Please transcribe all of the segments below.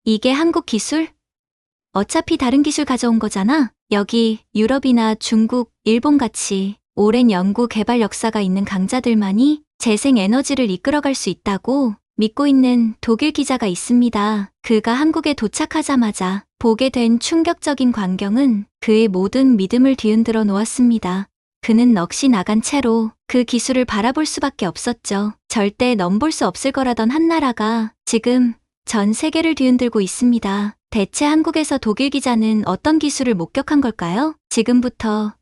이게 한국 기술? 어차피 다른 기술 가져온 거잖아? 여기 유럽이나 중국, 일본 같이 오랜 연구 개발 역사가 있는 강자들만이 재생 에너지를 이끌어갈 수 있다고 믿고 있는 독일 기자가 있습니다. 그가 한국에 도착하자마자 보게 된 충격적인 광경은 그의 모든 믿음을 뒤흔들어 놓았습니다. 그는 넋이 나간 채로 그 기술을 바라볼 수밖에 없었죠. 절대 넘볼 수 없을 거라던 한 나라가 지금 전 세계를 뒤흔들고 있습니다. 대체 한국에서 독일 기자는 어떤 기술을 목격한 걸까요? 지금부터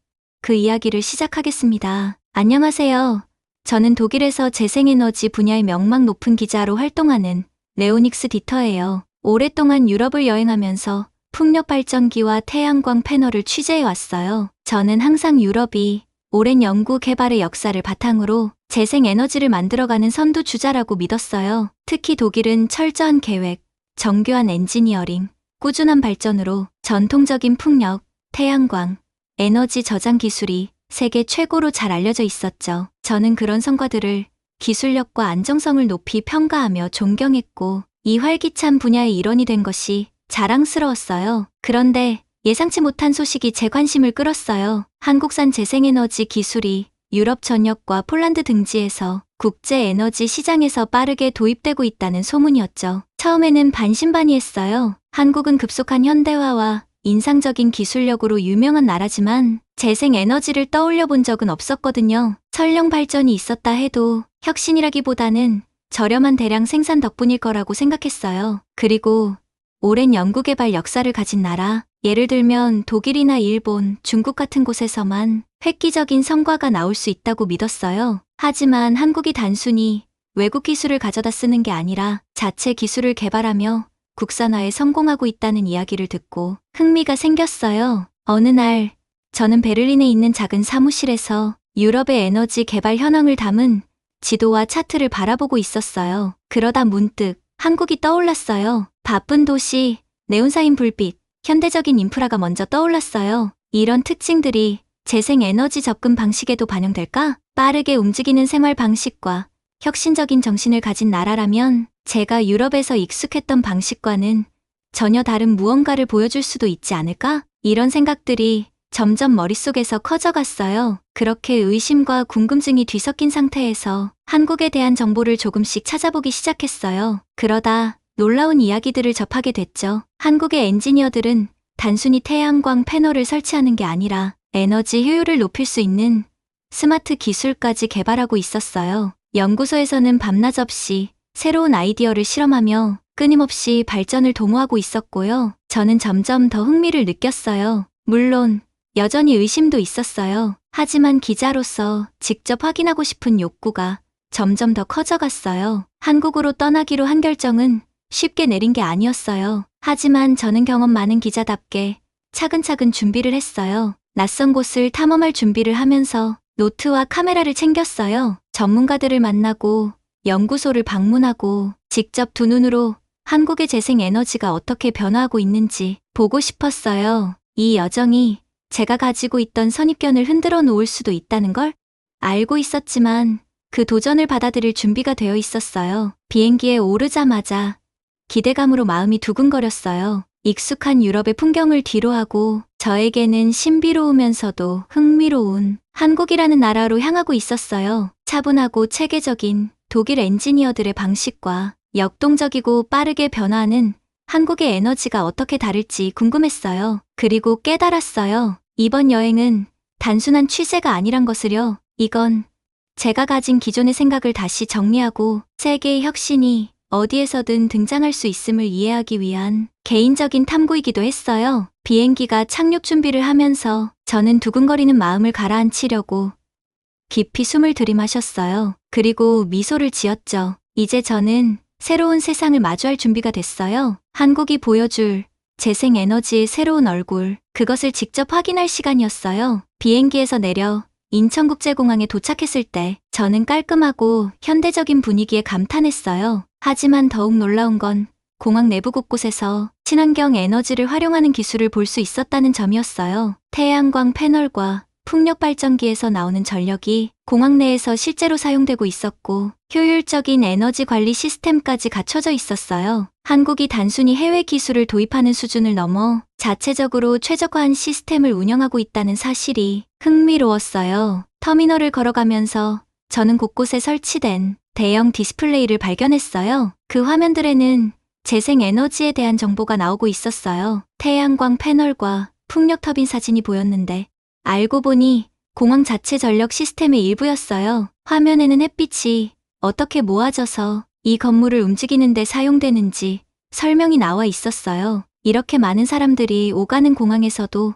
그 이야기를 시작하겠습니다. 안녕하세요. 저는 독일에서 재생에너지 분야의 명망 높은 기자로 활동하는 레오닉스 디터예요. 오랫동안 유럽을 여행하면서 풍력 발전기와 태양광 패널을 취재해왔어요. 저는 항상 유럽이 오랜 연구 개발의 역사를 바탕으로 재생에너지를 만들어가는 선두주자라고 믿었어요. 특히 독일은 철저한 계획, 정교한 엔지니어링, 꾸준한 발전으로 전통적인 풍력, 태양광, 에너지 저장 기술이 세계 최고로 잘 알려져 있었죠. 저는 그런 성과들을 기술력과 안정성을 높이 평가하며 존경했고 이 활기찬 분야의 일원이 된 것이 자랑스러웠어요. 그런데 예상치 못한 소식이 제 관심을 끌었어요. 한국산 재생에너지 기술이 유럽 전역과 폴란드 등지에서 국제 에너지 시장에서 빠르게 도입되고 있다는 소문이었죠. 처음에는 반신반의했어요. 한국은 급속한 현대화와 인상적인 기술력으로 유명한 나라지만 재생에너지를 떠올려 본 적은 없었거든요. 설령 발전이 있었다 해도 혁신이라기보다는 저렴한 대량 생산 덕분일 거라고 생각했어요. 그리고 오랜 연구개발 역사를 가진 나라, 예를 들면 독일이나 일본, 중국 같은 곳에서만 획기적인 성과가 나올 수 있다고 믿었어요. 하지만 한국이 단순히 외국 기술을 가져다 쓰는 게 아니라 자체 기술을 개발하며 국산화에 성공하고 있다는 이야기를 듣고 흥미가 생겼어요. 어느 날 저는 베를린에 있는 작은 사무실에서 유럽의 에너지 개발 현황을 담은 지도와 차트를 바라보고 있었어요. 그러다 문득 한국이 떠올랐어요. 바쁜 도시, 네온사인 불빛, 현대적인 인프라가 먼저 떠올랐어요. 이런 특징들이 재생에너지 접근 방식에도 반영될까? 빠르게 움직이는 생활 방식과 혁신적인 정신을 가진 나라라면 제가 유럽에서 익숙했던 방식과는 전혀 다른 무언가를 보여줄 수도 있지 않을까? 이런 생각들이 점점 머릿속에서 커져갔어요. 그렇게 의심과 궁금증이 뒤섞인 상태에서 한국에 대한 정보를 조금씩 찾아보기 시작했어요. 그러다 놀라운 이야기들을 접하게 됐죠. 한국의 엔지니어들은 단순히 태양광 패널을 설치하는 게 아니라 에너지 효율을 높일 수 있는 스마트 기술까지 개발하고 있었어요. 연구소에서는 밤낮 없이 새로운 아이디어를 실험하며 끊임없이 발전을 도모하고 있었고요. 저는 점점 더 흥미를 느꼈어요. 물론 여전히 의심도 있었어요. 하지만 기자로서 직접 확인하고 싶은 욕구가 점점 더 커져갔어요. 한국으로 떠나기로 한 결정은 쉽게 내린 게 아니었어요. 하지만 저는 경험 많은 기자답게 차근차근 준비를 했어요. 낯선 곳을 탐험할 준비를 하면서 노트와 카메라를 챙겼어요. 전문가들을 만나고 연구소를 방문하고 직접 두 눈으로 한국의 재생에너지가 어떻게 변화하고 있는지 보고 싶었어요. 이 여정이 제가 가지고 있던 선입견을 흔들어 놓을 수도 있다는 걸 알고 있었지만 그 도전을 받아들일 준비가 되어 있었어요. 비행기에 오르자마자 기대감으로 마음이 두근거렸어요. 익숙한 유럽의 풍경을 뒤로하고 저에게는 신비로우면서도 흥미로운 한국이라는 나라로 향하고 있었어요. 차분하고 체계적인 독일 엔지니어들의 방식과 역동적이고 빠르게 변화하는 한국의 에너지가 어떻게 다를지 궁금했어요. 그리고 깨달았어요. 이번 여행은 단순한 취재가 아니란 것을요. 이건 제가 가진 기존의 생각을 다시 정리하고 세계의 혁신이 어디에서든 등장할 수 있음을 이해하기 위한 개인적인 탐구이기도 했어요. 비행기가 착륙 준비를 하면서 저는 두근거리는 마음을 가라앉히려고 깊이 숨을 들이마셨어요. 그리고 미소를 지었죠. 이제 저는 새로운 세상을 마주할 준비가 됐어요. 한국이 보여줄 재생에너지의 새로운 얼굴, 그것을 직접 확인할 시간이었어요. 비행기에서 내려 인천국제공항에 도착했을 때 저는 깔끔하고 현대적인 분위기에 감탄했어요. 하지만 더욱 놀라운 건 공항 내부 곳곳에서 친환경 에너지를 활용하는 기술을 볼 수 있었다는 점이었어요. 태양광 패널과 풍력 발전기에서 나오는 전력이 공항 내에서 실제로 사용되고 있었고 효율적인 에너지 관리 시스템까지 갖춰져 있었어요. 한국이 단순히 해외 기술을 도입하는 수준을 넘어 자체적으로 최적화한 시스템을 운영하고 있다는 사실이 흥미로웠어요. 터미널을 걸어가면서 저는 곳곳에 설치된 대형 디스플레이를 발견했어요. 그 화면들에는 재생에너지에 대한 정보가 나오고 있었어요. 태양광 패널과 풍력 터빈 사진이 보였는데 알고 보니 공항 자체 전력 시스템의 일부였어요. 화면에는 햇빛이 어떻게 모아져서 이 건물을 움직이는 데 사용되는지 설명이 나와 있었어요. 이렇게 많은 사람들이 오가는 공항에서도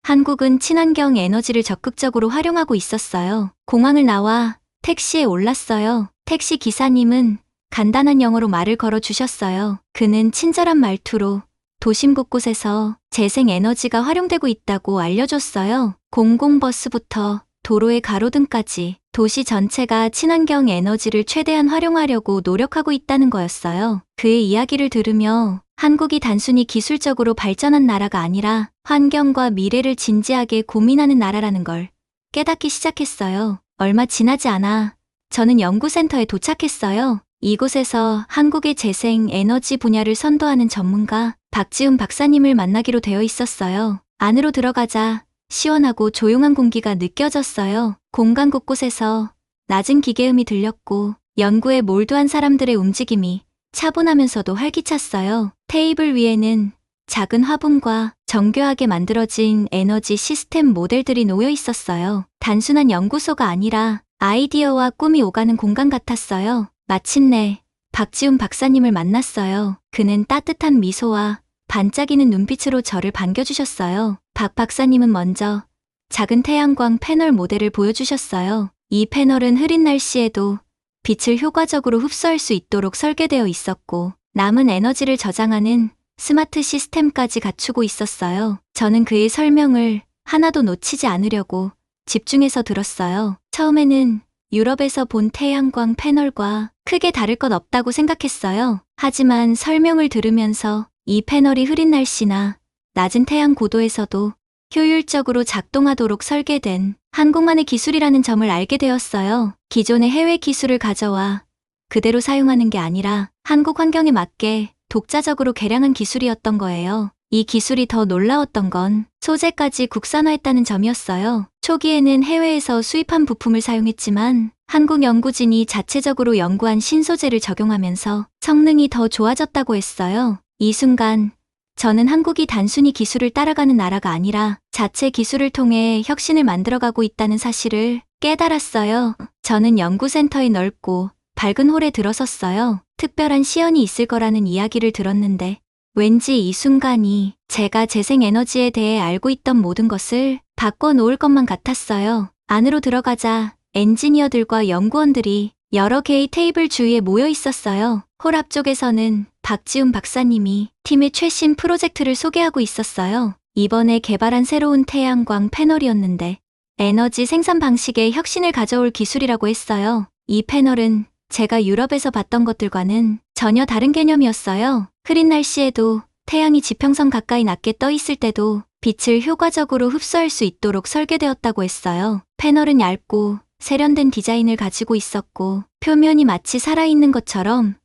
한국은 친환경 에너지를 적극적으로 활용하고 있었어요. 공항을 나와 택시에 올랐어요. 택시 기사님은 간단한 영어로 말을 걸어 주셨어요. 그는 친절한 말투로 도심 곳곳에서 재생에너지가 활용되고 있다고 알려줬어요. 공공버스부터 도로의 가로등까지 도시 전체가 친환경 에너지를 최대한 활용하려고 노력하고 있다는 거였어요. 그의 이야기를 들으며 한국이 단순히 기술적으로 발전한 나라가 아니라 환경과 미래를 진지하게 고민하는 나라라는 걸 깨닫기 시작했어요. 얼마 지나지 않아 저는 연구센터에 도착했어요. 이곳에서 한국의 재생에너지 분야를 선도하는 전문가 박지훈 박사님을 만나기로 되어 있었어요. 안으로 들어가자 시원하고 조용한 공기가 느껴졌어요. 공간 곳곳에서 낮은 기계음이 들렸고 연구에 몰두한 사람들의 움직임이 차분하면서도 활기찼어요. 테이블 위에는 작은 화분과 정교하게 만들어진 에너지 시스템 모델들이 놓여 있었어요. 단순한 연구소가 아니라 아이디어와 꿈이 오가는 공간 같았어요. 마침내 박지훈 박사님을 만났어요. 그는 따뜻한 미소와 반짝이는 눈빛으로 저를 반겨주셨어요. 박 박사님은 먼저 작은 태양광 패널 모델을 보여주셨어요. 이 패널은 흐린 날씨에도 빛을 효과적으로 흡수할 수 있도록 설계되어 있었고 남은 에너지를 저장하는 스마트 시스템까지 갖추고 있었어요. 저는 그의 설명을 하나도 놓치지 않으려고 집중해서 들었어요. 처음에는 유럽에서 본 태양광 패널과 크게 다를 것 없다고 생각했어요. 하지만 설명을 들으면서 이 패널이 흐린 날씨나 낮은 태양 고도에서도 효율적으로 작동하도록 설계된 한국만의 기술이라는 점을 알게 되었어요. 기존의 해외 기술을 가져와 그대로 사용하는 게 아니라 한국 환경에 맞게 독자적으로 개량한 기술이었던 거예요. 이 기술이 더 놀라웠던 건 소재까지 국산화했다는 점이었어요. 초기에는 해외에서 수입한 부품을 사용했지만 한국 연구진이 자체적으로 연구한 신소재를 적용하면서 성능이 더 좋아졌다고 했어요. 이 순간 저는 한국이 단순히 기술을 따라가는 나라가 아니라 자체 기술을 통해 혁신을 만들어가고 있다는 사실을 깨달았어요. 저는 연구센터의 넓고 밝은 홀에 들어섰어요. 특별한 시연이 있을 거라는 이야기를 들었는데 왠지 이 순간이 제가 재생에너지에 대해 알고 있던 모든 것을 바꿔놓을 것만 같았어요. 안으로 들어가자 엔지니어들과 연구원들이 여러 개의 테이블 주위에 모여 있었어요. 홀 앞쪽에서는 박지훈 박사님이 팀의 최신 프로젝트를 소개하고 있었어요. 이번에 개발한 새로운 태양광 패널이었는데 에너지 생산 방식에 혁신을 가져올 기술이라고 했어요. 이 패널은 제가 유럽에서 봤던 것들과는 전혀 다른 개념이었어요. 흐린 날씨에도 태양이 지평선 가까이 낮게 떠 있을 때도 빛을 효과적으로 흡수할 수 있도록 설계되었다고 했어요. 패널은 얇고 세련된 디자인을 가지고 있었고 표면이 마치 살아있는 것처럼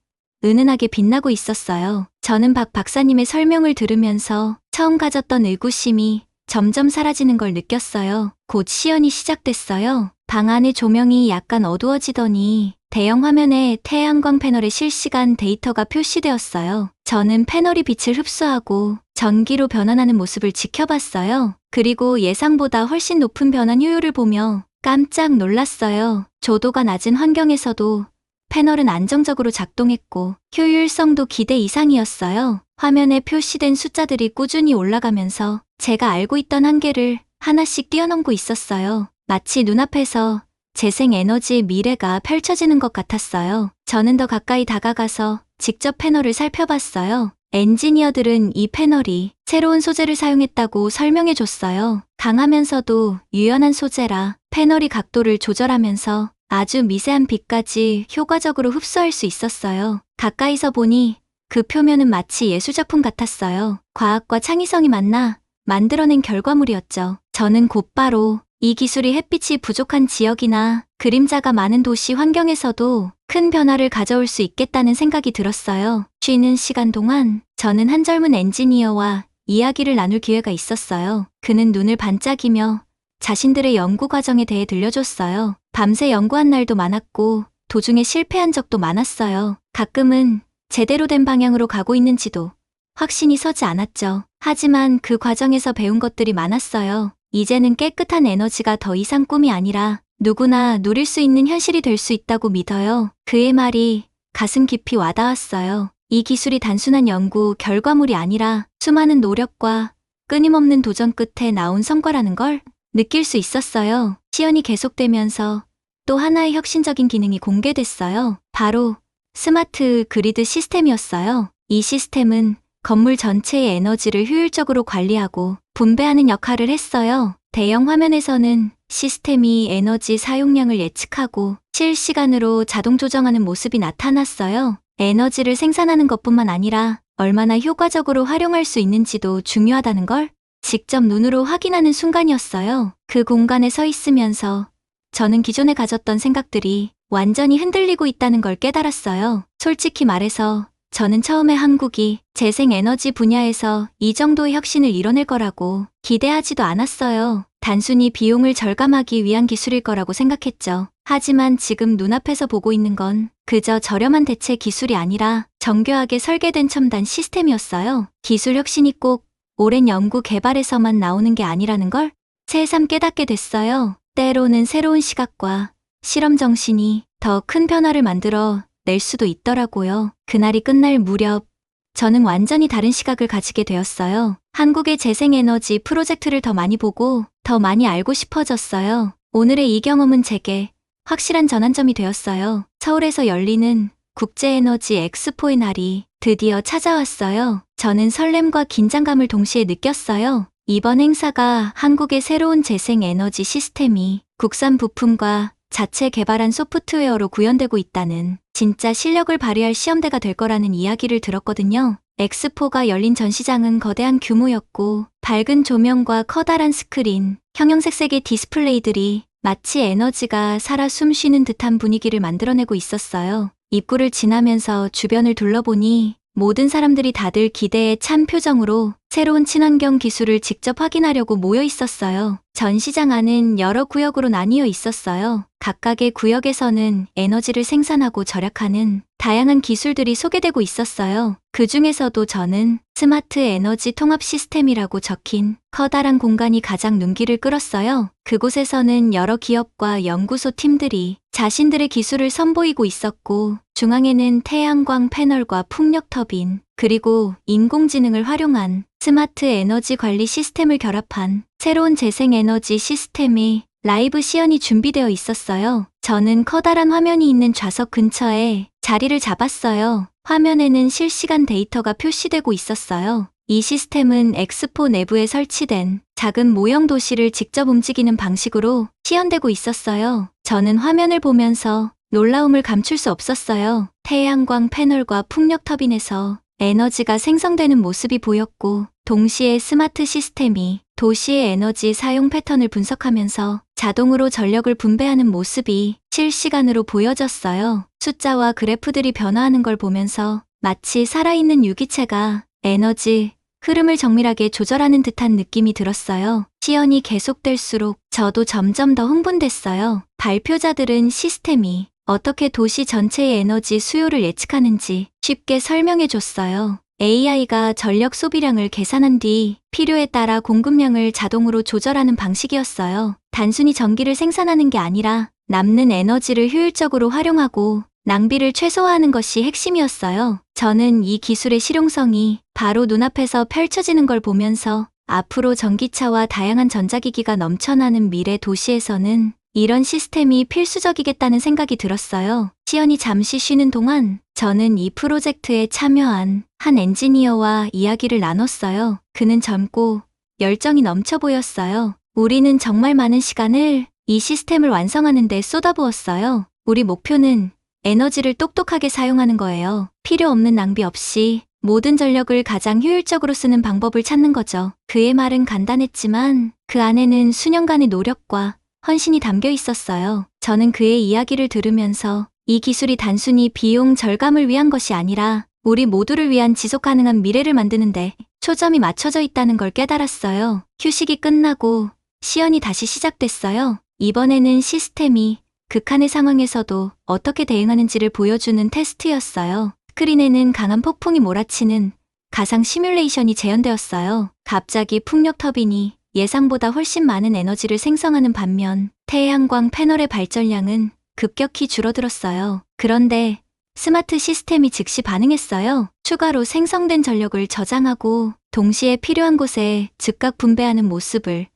은은하게 빛나고 있었어요. 저는 박 박사님의 설명을 들으면서 처음 가졌던 의구심이 점점 사라지는 걸 느꼈어요. 곧 시연이 시작됐어요. 방 안의 조명이 약간 어두워지더니 대형 화면에 태양광 패널의 실시간 데이터가 표시되었어요. 저는 패널이 빛을 흡수하고 전기로 변환하는 모습을 지켜봤어요. 그리고 예상보다 훨씬 높은 변환 효율을 보며 깜짝 놀랐어요. 조도가 낮은 환경에서도 패널은 안정적으로 작동했고 효율성도 기대 이상이었어요. 화면에 표시된 숫자들이 꾸준히 올라가면서 제가 알고 있던 한계를 하나씩 뛰어넘고 있었어요. 마치 눈앞에서 재생에너지의 미래가 펼쳐지는 것 같았어요. 저는 더 가까이 다가가서 직접 패널을 살펴봤어요. 엔지니어들은 이 패널이 새로운 소재를 사용했다고 설명해줬어요. 강하면서도 유연한 소재라 패널이 각도를 조절하면서 아주 미세한 빛까지 효과적으로 흡수할 수 있었어요. 가까이서 보니 그 표면은 마치 예술작품 같았어요. 과학과 창의성이 만나 만들어낸 결과물이었죠. 저는 곧바로 이 기술이 햇빛이 부족한 지역이나 그림자가 많은 도시 환경에서도 큰 변화를 가져올 수 있겠다는 생각이 들었어요. 쉬는 시간 동안 저는 한 젊은 엔지니어와 이야기를 나눌 기회가 있었어요. 그는 눈을 반짝이며 자신들의 연구 과정에 대해 들려줬어요. 밤새 연구한 날도 많았고 도중에 실패한 적도 많았어요. 가끔은 제대로 된 방향으로 가고 있는지도 확신이 서지 않았죠. 하지만 그 과정에서 배운 것들이 많았어요. 이제는 깨끗한 에너지가 더 이상 꿈이 아니라 누구나 누릴 수 있는 현실이 될 수 있다고 믿어요. 그의 말이 가슴 깊이 와닿았어요. 이 기술이 단순한 연구 결과물이 아니라 수많은 노력과 끊임없는 도전 끝에 나온 성과라는 걸 느낄 수 있었어요. 시연이 계속되면서 또 하나의 혁신적인 기능이 공개됐어요. 바로 스마트 그리드 시스템이었어요. 이 시스템은 건물 전체의 에너지를 효율적으로 관리하고 분배하는 역할을 했어요. 대형 화면에서는 시스템이 에너지 사용량을 예측하고 실시간으로 자동 조정하는 모습이 나타났어요. 에너지를 생산하는 것뿐만 아니라 얼마나 효과적으로 활용할 수 있는지도 중요하다는 걸 직접 눈으로 확인하는 순간이었어요. 그 공간에 서 있으면서 저는 기존에 가졌던 생각들이 완전히 흔들리고 있다는 걸 깨달았어요. 솔직히 말해서 저는 처음에 한국이 재생에너지 분야에서 이 정도의 혁신을 이뤄낼 거라고 기대하지도 않았어요. 단순히 비용을 절감하기 위한 기술일 거라고 생각했죠. 하지만 지금 눈앞에서 보고 있는 건 그저 저렴한 대체 기술이 아니라 정교하게 설계된 첨단 시스템이었어요. 기술 혁신이 꼭 오랜 연구 개발에서만 나오는 게 아니라는 걸 새삼 깨닫게 됐어요. 때로는 새로운 시각과 실험 정신이 더 큰 변화를 만들어 낼 수도 있더라고요. 그날이 끝날 무렵 저는 완전히 다른 시각을 가지게 되었어요. 한국의 재생에너지 프로젝트를 더 많이 보고 더 많이 알고 싶어졌어요. 오늘의 이 경험은 제게 확실한 전환점이 되었어요. 서울에서 열리는 국제에너지 엑스포의 날이 드디어 찾아왔어요. 저는 설렘과 긴장감을 동시에 느꼈어요. 이번 행사가 한국의 새로운 재생에너지 시스템이 국산 부품과 자체 개발한 소프트웨어로 구현되고 있다는 진짜 실력을 발휘할 시험대가 될 거라는 이야기를 들었거든요. 엑스포가 열린 전시장은 거대한 규모였고 밝은 조명과 커다란 스크린, 형형색색의 디스플레이들이 마치 에너지가 살아 숨쉬는 듯한 분위기를 만들어내고 있었어요. 입구를 지나면서 주변을 둘러보니 모든 사람들이 다들 기대에 찬 표정으로 새로운 친환경 기술을 직접 확인하려고 모여 있었어요. 전시장 안은 여러 구역으로 나뉘어 있었어요. 각각의 구역에서는 에너지를 생산하고 절약하는 다양한 기술들이 소개되고 있었어요. 그 중에서도 저는 스마트 에너지 통합 시스템이라고 적힌 커다란 공간이 가장 눈길을 끌었어요. 그곳에서는 여러 기업과 연구소 팀들이 자신들의 기술을 선보이고 있었고 중앙에는 태양광 패널과 풍력 터빈, 그리고 인공지능을 활용한 스마트 에너지 관리 시스템을 결합한 새로운 재생에너지 시스템이 라이브 시연이 준비되어 있었어요. 저는 커다란 화면이 있는 좌석 근처에 자리를 잡았어요. 화면에는 실시간 데이터가 표시되고 있었어요. 이 시스템은 엑스포 내부에 설치된 작은 모형 도시를 직접 움직이는 방식으로 시연되고 있었어요. 저는 화면을 보면서 놀라움을 감출 수 없었어요. 태양광 패널과 풍력 터빈에서 에너지가 생성되는 모습이 보였고 동시에 스마트 시스템이 도시의 에너지 사용 패턴을 분석하면서 자동으로 전력을 분배하는 모습이 실시간으로 보여졌어요. 숫자와 그래프들이 변화하는 걸 보면서 마치 살아있는 유기체가 에너지 흐름을 정밀하게 조절하는 듯한 느낌이 들었어요. 시연이 계속될수록 저도 점점 더 흥분됐어요. 발표자들은 시스템이 어떻게 도시 전체의 에너지 수요를 예측하는지 쉽게 설명해 줬어요. AI가 전력 소비량을 계산한 뒤 필요에 따라 공급량을 자동으로 조절하는 방식이었어요. 단순히 전기를 생산하는 게 아니라 남는 에너지를 효율적으로 활용하고 낭비를 최소화하는 것이 핵심이었어요. 저는 이 기술의 실용성이 바로 눈앞에서 펼쳐지는 걸 보면서 앞으로 전기차와 다양한 전자기기가 넘쳐나는 미래 도시에서는 이런 시스템이 필수적이겠다는 생각이 들었어요. 시연이 잠시 쉬는 동안 저는 이 프로젝트에 참여한 한 엔지니어와 이야기를 나눴어요. 그는 젊고 열정이 넘쳐 보였어요. 우리는 정말 많은 시간을 이 시스템을 완성하는 데 쏟아부었어요. 우리 목표는 에너지를 똑똑하게 사용하는 거예요. 필요 없는 낭비 없이 모든 전력을 가장 효율적으로 쓰는 방법을 찾는 거죠. 그의 말은 간단했지만 그 안에는 수년간의 노력과 헌신이 담겨 있었어요. 저는 그의 이야기를 들으면서 이 기술이 단순히 비용 절감을 위한 것이 아니라 우리 모두를 위한 지속 가능한 미래를 만드는데 초점이 맞춰져 있다는 걸 깨달았어요. 휴식이 끝나고 시연이 다시 시작됐어요. 이번에는 시스템이 극한의 상황에서도 어떻게 대응하는지를 보여주는 테스트였어요. 스크린에는 강한 폭풍이 몰아치는 가상 시뮬레이션이 재현되었어요. 갑자기 풍력 터빈이 예상보다 훨씬 많은 에너지를 생성하는 반면 태양광 패널의 발전량은 급격히 줄어들었어요. 그런데 스마트 시스템이 즉시 반응했어요. 추가로 생성된 전력을 저장하고 동시에 필요한 곳에 즉각 분배하는 모습을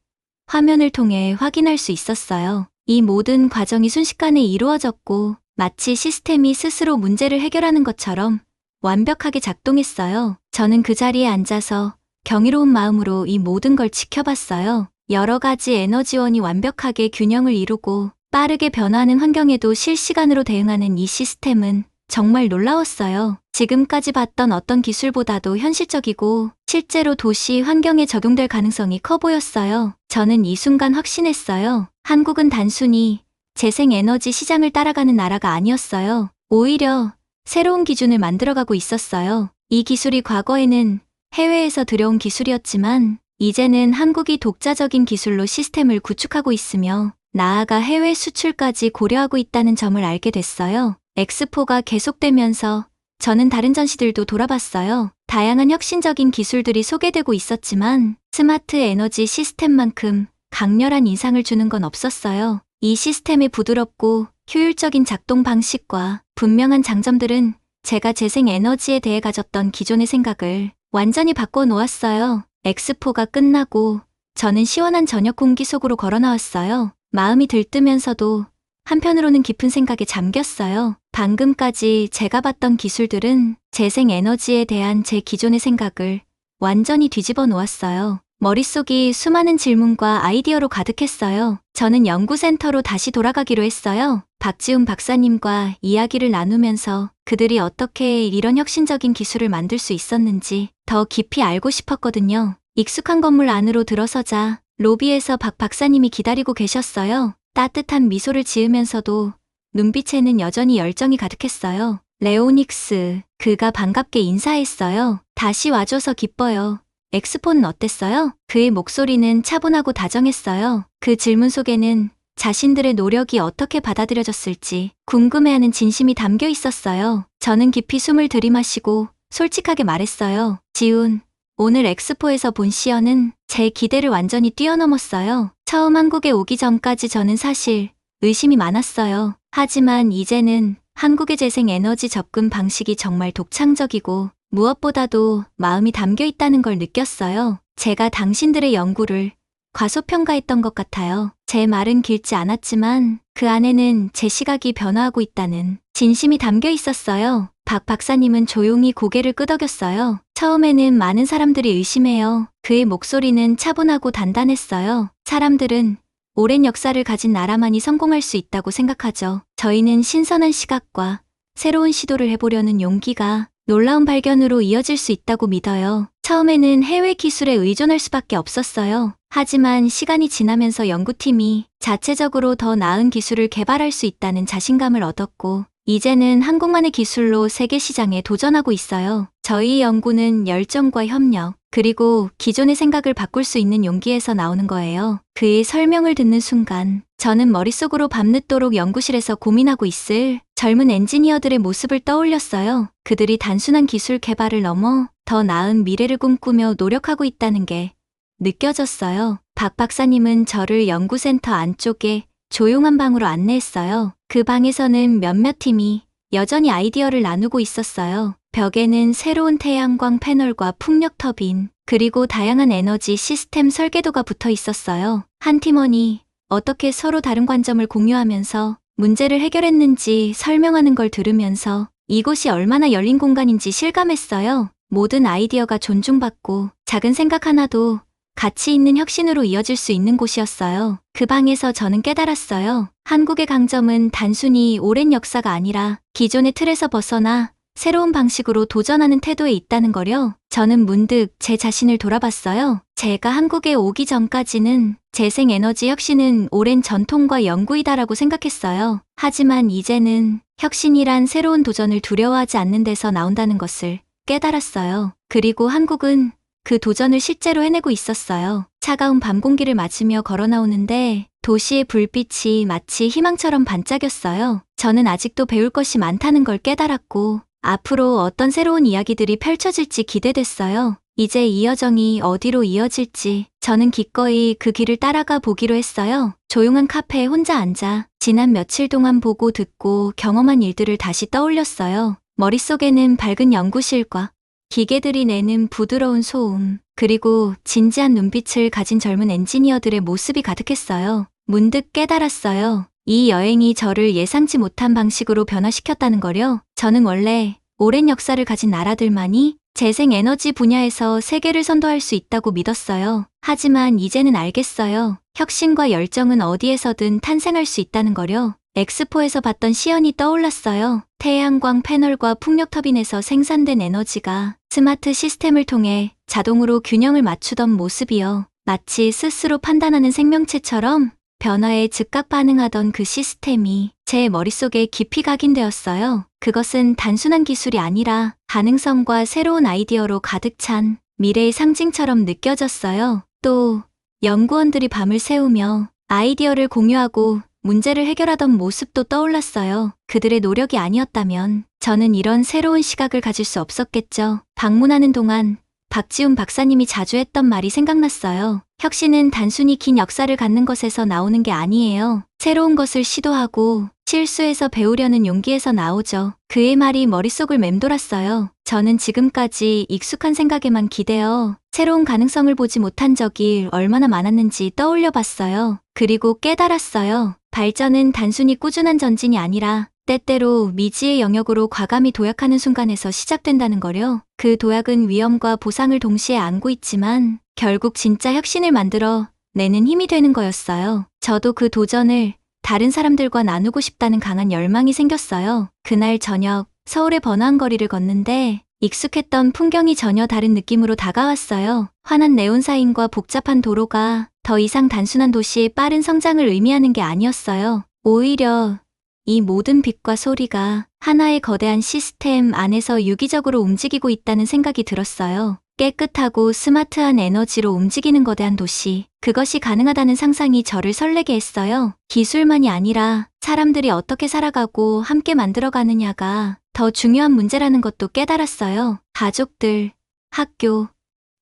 화면을 통해 확인할 수 있었어요. 이 모든 과정이 순식간에 이루어졌고 마치 시스템이 스스로 문제를 해결하는 것처럼 완벽하게 작동했어요. 저는 그 자리에 앉아서 경이로운 마음으로 이 모든 걸 지켜봤어요. 여러 가지 에너지원이 완벽하게 균형을 이루고 빠르게 변화하는 환경에도 실시간으로 대응하는 이 시스템은 정말 놀라웠어요. 지금까지 봤던 어떤 기술보다도 현실적이고 실제로 도시 환경에 적용될 가능성이 커 보였어요. 저는 이 순간 확신했어요. 한국은 단순히 재생에너지 시장을 따라가는 나라가 아니었어요. 오히려 새로운 기준을 만들어가고 있었어요. 이 기술이 과거에는 해외에서 들여온 기술이었지만 이제는 한국이 독자적인 기술로 시스템을 구축하고 있으며 나아가 해외 수출까지 고려하고 있다는 점을 알게 됐어요. 엑스포가 계속되면서 저는 다른 전시들도 돌아봤어요. 다양한 혁신적인 기술들이 소개되고 있었지만 스마트 에너지 시스템만큼 강렬한 인상을 주는 건 없었어요. 이 시스템의 부드럽고 효율적인 작동 방식과 분명한 장점들은 제가 재생 에너지에 대해 가졌던 기존의 생각을 완전히 바꿔놓았어요. 엑스포가 끝나고 저는 시원한 저녁 공기 속으로 걸어 나왔어요. 마음이 들뜨면서도 한편으로는 깊은 생각에 잠겼어요. 방금까지 제가 봤던 기술들은 재생 에너지에 대한 제 기존의 생각을 완전히 뒤집어 놓았어요. 머릿속이 수많은 질문과 아이디어로 가득했어요. 저는 연구센터로 다시 돌아가기로 했어요. 박지훈 박사님과 이야기를 나누면서 그들이 어떻게 이런 혁신적인 기술을 만들 수 있었는지 더 깊이 알고 싶었거든요. 익숙한 건물 안으로 들어서자 로비에서 박 박사님이 기다리고 계셨어요. 따뜻한 미소를 지으면서도 눈빛에는 여전히 열정이 가득했어요. 레오닉스, 그가 반갑게 인사했어요. 다시 와줘서 기뻐요. 엑스포는 어땠어요? 그의 목소리는 차분하고 다정했어요. 그 질문 속에는 자신들의 노력이 어떻게 받아들여졌을지 궁금해하는 진심이 담겨 있었어요. 저는 깊이 숨을 들이마시고 솔직하게 말했어요. 지훈, 오늘 엑스포에서 본 시연은 제 기대를 완전히 뛰어넘었어요. 처음 한국에 오기 전까지 저는 사실 의심이 많았어요. 하지만 이제는 한국의 재생 에너지 접근 방식이 정말 독창적이고 무엇보다도 마음이 담겨 있다는 걸 느꼈어요. 제가 당신들의 연구를 과소평가했던 것 같아요. 제 말은 길지 않았지만 그 안에는 제 시각이 변화하고 있다는 진심이 담겨 있었어요. 박 박사님은 조용히 고개를 끄덕였어요. 처음에는 많은 사람들이 의심해요. 그의 목소리는 차분하고 단단했어요. 사람들은 오랜 역사를 가진 나라만이 성공할 수 있다고 생각하죠. 저희는 신선한 시각과 새로운 시도를 해보려는 용기가 놀라운 발견으로 이어질 수 있다고 믿어요. 처음에는 해외 기술에 의존할 수밖에 없었어요. 하지만 시간이 지나면서 연구팀이 자체적으로 더 나은 기술을 개발할 수 있다는 자신감을 얻었고 이제는 한국만의 기술로 세계 시장에 도전하고 있어요. 저희 연구는 열정과 협력, 그리고 기존의 생각을 바꿀 수 있는 용기에서 나오는 거예요. 그의 설명을 듣는 순간 저는 머릿속으로 밤늦도록 연구실에서 고민하고 있을 젊은 엔지니어들의 모습을 떠올렸어요. 그들이 단순한 기술 개발을 넘어 더 나은 미래를 꿈꾸며 노력하고 있다는 게 느껴졌어요. 박 박사님은 저를 연구센터 안쪽에 조용한 방으로 안내했어요. 그 방에서는 몇몇 팀이 여전히 아이디어를 나누고 있었어요. 벽에는 새로운 태양광 패널과 풍력 터빈, 그리고 다양한 에너지 시스템 설계도가 붙어 있었어요. 한 팀원이 어떻게 서로 다른 관점을 공유하면서 문제를 해결했는지 설명하는 걸 들으면서 이곳이 얼마나 열린 공간인지 실감했어요. 모든 아이디어가 존중받고 작은 생각 하나도 가치 있는 혁신으로 이어질 수 있는 곳이었어요. 그 방에서 저는 깨달았어요. 한국의 강점은 단순히 오랜 역사가 아니라 기존의 틀에서 벗어나 새로운 방식으로 도전하는 태도에 있다는 거요. 저는 문득 제 자신을 돌아봤어요. 제가 한국에 오기 전까지는 재생에너지 혁신은 오랜 전통과 연구이다라고 생각했어요. 하지만 이제는 혁신이란 새로운 도전을 두려워하지 않는 데서 나온다는 것을 깨달았어요. 그리고 한국은 그 도전을 실제로 해내고 있었어요. 차가운 밤 공기를 맞으며 걸어 나오는데 도시의 불빛이 마치 희망처럼 반짝였어요. 저는 아직도 배울 것이 많다는 걸 깨달았고 앞으로 어떤 새로운 이야기들이 펼쳐질지 기대됐어요. 이제 이 여정이 어디로 이어질지 저는 기꺼이 그 길을 따라가 보기로 했어요. 조용한 카페에 혼자 앉아 지난 며칠 동안 보고 듣고 경험한 일들을 다시 떠올렸어요. 머릿속에는 밝은 연구실과 기계들이 내는 부드러운 소음, 그리고 진지한 눈빛을 가진 젊은 엔지니어들의 모습이 가득했어요. 문득 깨달았어요. 이 여행이 저를 예상치 못한 방식으로 변화시켰다는 거요. 저는 원래 오랜 역사를 가진 나라들만이 재생에너지 분야에서 세계를 선도할 수 있다고 믿었어요. 하지만 이제는 알겠어요. 혁신과 열정은 어디에서든 탄생할 수 있다는 거요. 엑스포에서 봤던 시연이 떠올랐어요. 태양광 패널과 풍력 터빈에서 생산된 에너지가 스마트 시스템을 통해 자동으로 균형을 맞추던 모습이요. 마치 스스로 판단하는 생명체처럼 변화에 즉각 반응하던 그 시스템이 제 머릿속에 깊이 각인되었어요. 그것은 단순한 기술이 아니라 가능성과 새로운 아이디어로 가득 찬 미래의 상징처럼 느껴졌어요. 또 연구원들이 밤을 새우며 아이디어를 공유하고 문제를 해결하던 모습도 떠올랐어요. 그들의 노력이 아니었다면 저는 이런 새로운 시각을 가질 수 없었겠죠. 방문하는 동안 박지훈 박사님이 자주 했던 말이 생각났어요. 혁신은 단순히 긴 역사를 갖는 것에서 나오는 게 아니에요. 새로운 것을 시도하고 실수에서 배우려는 용기에서 나오죠. 그의 말이 머릿속을 맴돌았어요. 저는 지금까지 익숙한 생각에만 기대어 새로운 가능성을 보지 못한 적이 얼마나 많았는지 떠올려 봤어요. 그리고 깨달았어요. 발전은 단순히 꾸준한 전진이 아니라 때때로 미지의 영역으로 과감히 도약하는 순간에서 시작된다는 거요. 그 도약은 위험과 보상을 동시에 안고 있지만 결국 진짜 혁신을 만들어 내는 힘이 되는 거였어요. 저도 그 도전을 다른 사람들과 나누고 싶다는 강한 열망이 생겼어요. 그날 저녁 서울의 번화한 거리를 걷는데 익숙했던 풍경이 전혀 다른 느낌으로 다가왔어요. 환한 네온사인과 복잡한 도로가 더 이상 단순한 도시의 빠른 성장을 의미하는 게 아니었어요. 오히려 이 모든 빛과 소리가 하나의 거대한 시스템 안에서 유기적으로 움직이고 있다는 생각이 들었어요. 깨끗하고 스마트한 에너지로 움직이는 거대한 도시. 그것이 가능하다는 상상이 저를 설레게 했어요. 기술만이 아니라 사람들이 어떻게 살아가고 함께 만들어가느냐가 더 중요한 문제라는 것도 깨달았어요. 가족들, 학교,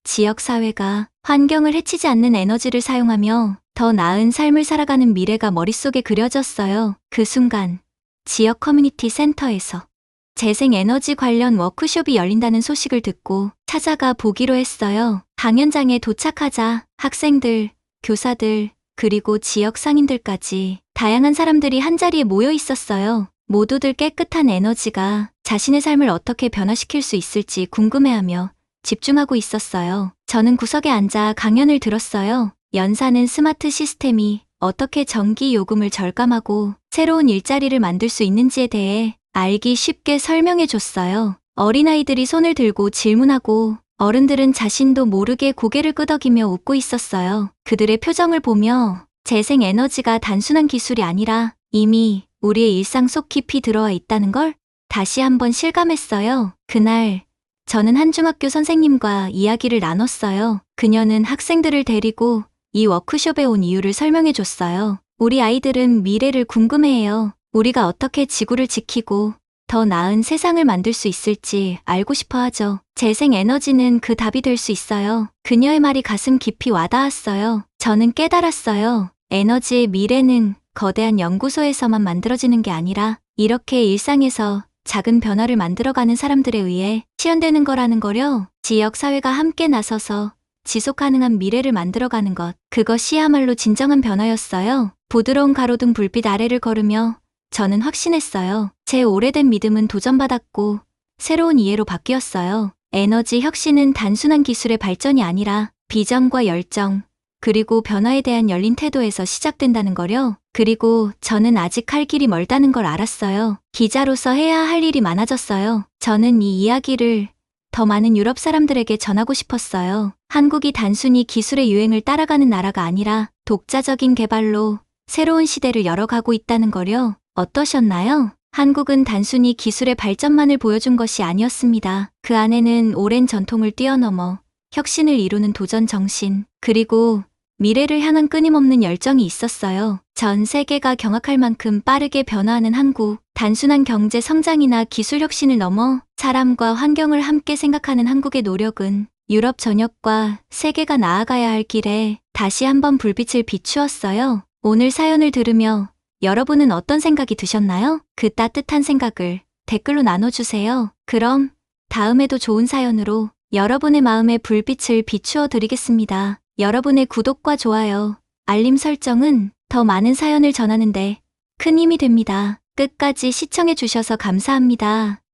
지역사회가 환경을 해치지 않는 에너지를 사용하며 더 나은 삶을 살아가는 미래가 머릿속에 그려졌어요. 그 순간 지역 커뮤니티 센터에서 재생에너지 관련 워크숍이 열린다는 소식을 듣고 찾아가 보기로 했어요. 강연장에 도착하자 학생들, 교사들, 그리고 지역 상인들까지 다양한 사람들이 한자리에 모여 있었어요. 모두들 깨끗한 에너지가 자신의 삶을 어떻게 변화시킬 수 있을지 궁금해하며 집중하고 있었어요. 저는 구석에 앉아 강연을 들었어요. 연사는 스마트 시스템이 어떻게 전기 요금을 절감하고 새로운 일자리를 만들 수 있는지에 대해 알기 쉽게 설명해 줬어요. 어린아이들이 손을 들고 질문하고 어른들은 자신도 모르게 고개를 끄덕이며 웃고 있었어요. 그들의 표정을 보며 재생에너지가 단순한 기술이 아니라 이미 우리의 일상 속 깊이 들어와 있다는 걸 다시 한번 실감했어요. 그날 저는 한 중학교 선생님과 이야기를 나눴어요. 그녀는 학생들을 데리고 이 워크숍에 온 이유를 설명해 줬어요. 우리 아이들은 미래를 궁금해해요. 우리가 어떻게 지구를 지키고 더 나은 세상을 만들 수 있을지 알고 싶어 하죠. 재생에너지는 그 답이 될 수 있어요. 그녀의 말이 가슴 깊이 와닿았어요. 저는 깨달았어요. 에너지의 미래는 거대한 연구소에서만 만들어지는 게 아니라 이렇게 일상에서 작은 변화를 만들어가는 사람들에 의해 실현되는 거라는 거려. 지역 사회가 함께 나서서 지속 가능한 미래를 만들어가는 것. 그것이야말로 진정한 변화였어요. 부드러운 가로등 불빛 아래를 걸으며 저는 확신했어요. 제 오래된 믿음은 도전받았고 새로운 이해로 바뀌었어요. 에너지 혁신은 단순한 기술의 발전이 아니라 비전과 열정, 그리고 변화에 대한 열린 태도에서 시작된다는 거려. 그리고 저는 아직 할 길이 멀다는 걸 알았어요. 기자로서 해야 할 일이 많아졌어요. 저는 이 이야기를 더 많은 유럽 사람들에게 전하고 싶었어요. 한국이 단순히 기술의 유행을 따라가는 나라가 아니라 독자적인 개발로 새로운 시대를 열어가고 있다는 거요. 어떠셨나요? 한국은 단순히 기술의 발전만을 보여준 것이 아니었습니다. 그 안에는 오랜 전통을 뛰어넘어 혁신을 이루는 도전 정신, 그리고 미래를 향한 끊임없는 열정이 있었어요. 전 세계가 경악할 만큼 빠르게 변화하는 한국, 단순한 경제 성장이나 기술 혁신을 넘어 사람과 환경을 함께 생각하는 한국의 노력은 유럽 전역과 세계가 나아가야 할 길에 다시 한번 불빛을 비추었어요. 오늘 사연을 들으며 여러분은 어떤 생각이 드셨나요? 그 따뜻한 생각을 댓글로 나눠주세요. 그럼 다음에도 좋은 사연으로 여러분의 마음에 불빛을 비추어 드리겠습니다. 여러분의 구독과 좋아요, 알림 설정은 더 많은 사연을 전하는데 큰 힘이 됩니다. 끝까지 시청해 주셔서 감사합니다.